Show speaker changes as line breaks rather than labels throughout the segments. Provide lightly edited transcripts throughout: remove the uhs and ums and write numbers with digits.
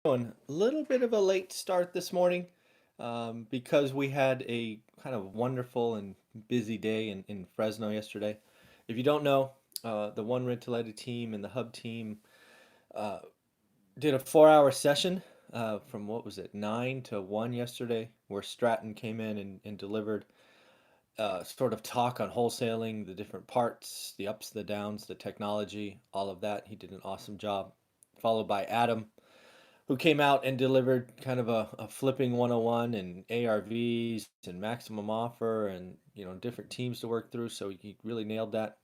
A little bit of a late start this morning because we had a kind of wonderful and busy day in Fresno yesterday. If you don't know, the one Rent-to-Let team and the hub team uh, did a 4-hour session from what was it, 9 to 1 yesterday, where Stratton came in and delivered sort of talk on wholesaling, the different parts, the ups, the downs, the technology, all of that. He did an awesome job. Followed by Adam, who came out and delivered kind of a flipping 101 and ARVs and maximum offer and different teams to work through. So he really nailed that.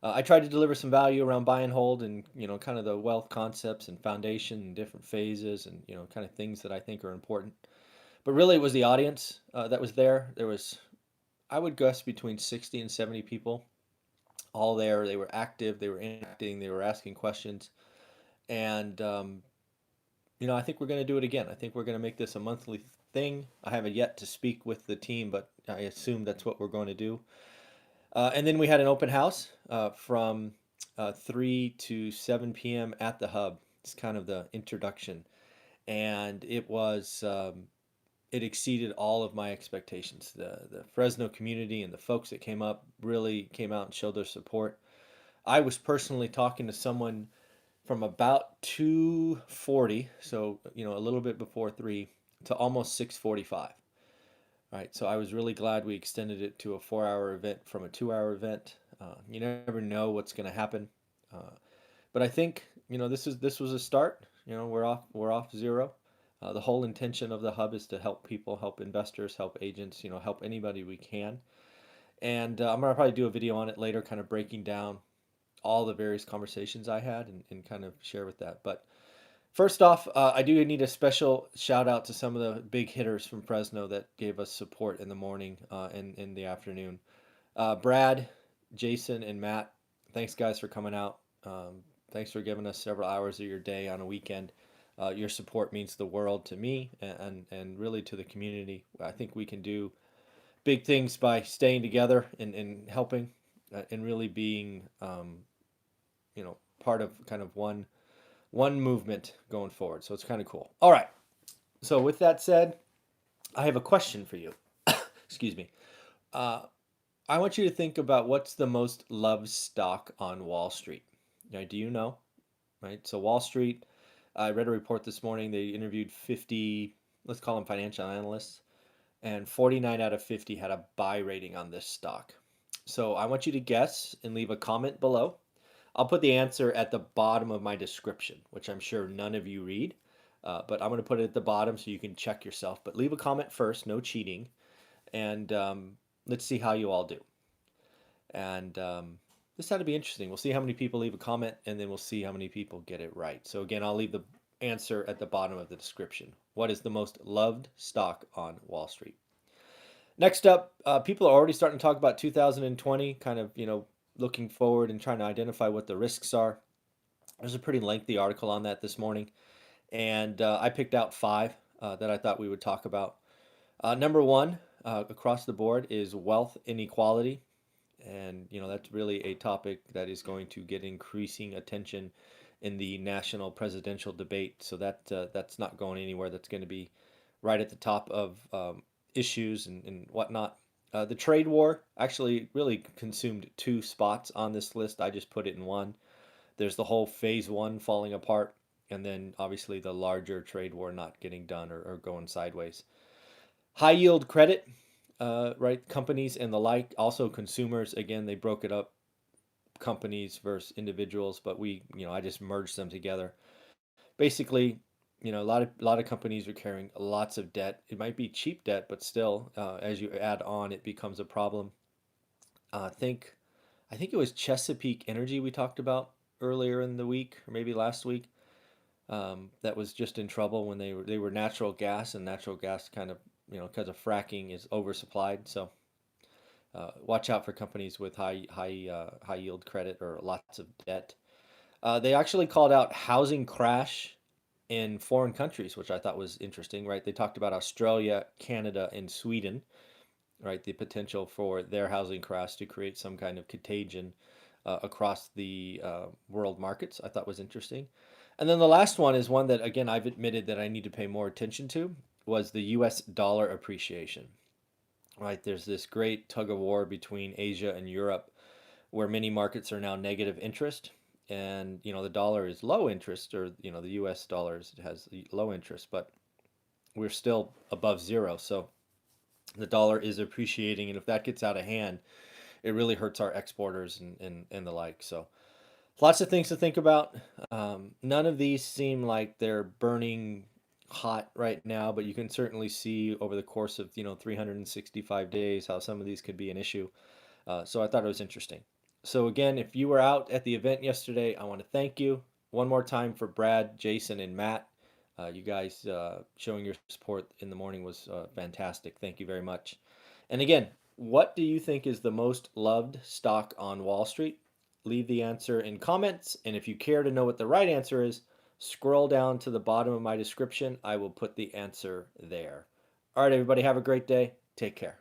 I tried to deliver some value around buy and hold and kind of the wealth concepts and foundation and different phases and kind of things that I think are important. But really, it was the audience that was there. There was, I would guess, between 60 and 70 people all there. They were active, they were interacting, they were asking questions, and I think we're going to do it again. I think we're going to make this a monthly thing. I haven't yet to speak with the team, but I assume that's what we're going to do. And then we had an open house from 3 to 7 p.m. at the hub. It's kind of the introduction. And it exceeded all of my expectations. The Fresno community and the folks that came up really came out and showed their support. I was personally talking to someone from about 2:40, so a little bit before 3, to almost 6:45. All right, so I was really glad we extended it to a 4-hour event from a 2-hour event. You never know what's going to happen, uh, but I think this was a start. We're off zero. The whole intention of the hub is to help people, help investors, help agents, help anybody we can. And I'm gonna probably do a video on it later, kind of breaking down all the various conversations I had and kind of share with that. But first off, I do need a special shout out to some of the big hitters from Fresno that gave us support in the morning and in the afternoon. Brad, Jason, and Matt, thanks guys for coming out. Thanks for giving us several hours of your day on a weekend. Your support means the world to me and really to the community. I think we can do big things by staying together and helping and really being part of kind of one movement going forward. So it's kind of cool. All right. So with that said, I have a question for you. Excuse me. Uh, I want you to think about what's the most loved stock on Wall Street. Now, do you know? Right. So Wall Street, I read a report this morning. They interviewed 50, let's call them financial analysts, and 49 out of 50 had a buy rating on this stock. So I want you to guess and leave a comment below. I'll put the answer at the bottom of my description, which I'm sure none of you read, but I'm going to put it at the bottom so you can check yourself. But leave a comment first, no cheating, and let's see how you all do. And this ought to be interesting. We'll see how many people leave a comment, and then we'll see how many people get it right. So again, I'll leave the answer at the bottom of the description. What is the most loved stock on Wall Street? Next up, people are already starting to talk about 2020, kind of, looking forward and trying to identify what the risks are. There's a pretty lengthy article on that this morning, and I picked out five that I thought we would talk about. Number one, across the board, is wealth inequality. And, that's really a topic that is going to get increasing attention in the national presidential debate. So that's not going anywhere. That's going to be right at the top of issues and whatnot. The trade war actually really consumed two spots on this list. I just put it in one. There's the whole phase one falling apart, and then obviously the larger trade war not getting done or going sideways. High yield credit, right? Companies and the like, also consumers. Again, they broke it up, companies versus individuals, but I just merged them together. Basically, a lot of companies are carrying lots of debt. It might be cheap debt, but still, as you add on, it becomes a problem. I think it was Chesapeake Energy we talked about earlier in the week, or maybe last week. That was just in trouble when they were natural gas, and natural gas kind of because of fracking is oversupplied. So watch out for companies with high yield credit or lots of debt. They actually called out housing crash in foreign countries, which I thought was interesting, right? They talked about Australia, Canada, and Sweden, right? The potential for their housing crash to create some kind of contagion across the world markets, I thought was interesting. And then the last one is one that, again, I've admitted that I need to pay more attention to, was the US dollar appreciation. Right? There's this great tug of war between Asia and Europe where many markets are now negative interest. And, the dollar is low interest, or, the US dollars has low interest, but we're still above zero. So the dollar is appreciating. And if that gets out of hand, it really hurts our exporters and the like. So lots of things to think about. None of these seem like they're burning hot right now, but you can certainly see over the course of 365 days how some of these could be an issue. So I thought it was interesting. So again, if you were out at the event yesterday, I want to thank you one more time for Brad, Jason, and Matt. You guys showing your support in the morning was fantastic. Thank you very much. And again, what do you think is the most loved stock on Wall Street? Leave the answer in comments. And if you care to know what the right answer is, scroll down to the bottom of my description. I will put the answer there. All right, everybody, have a great day. Take care.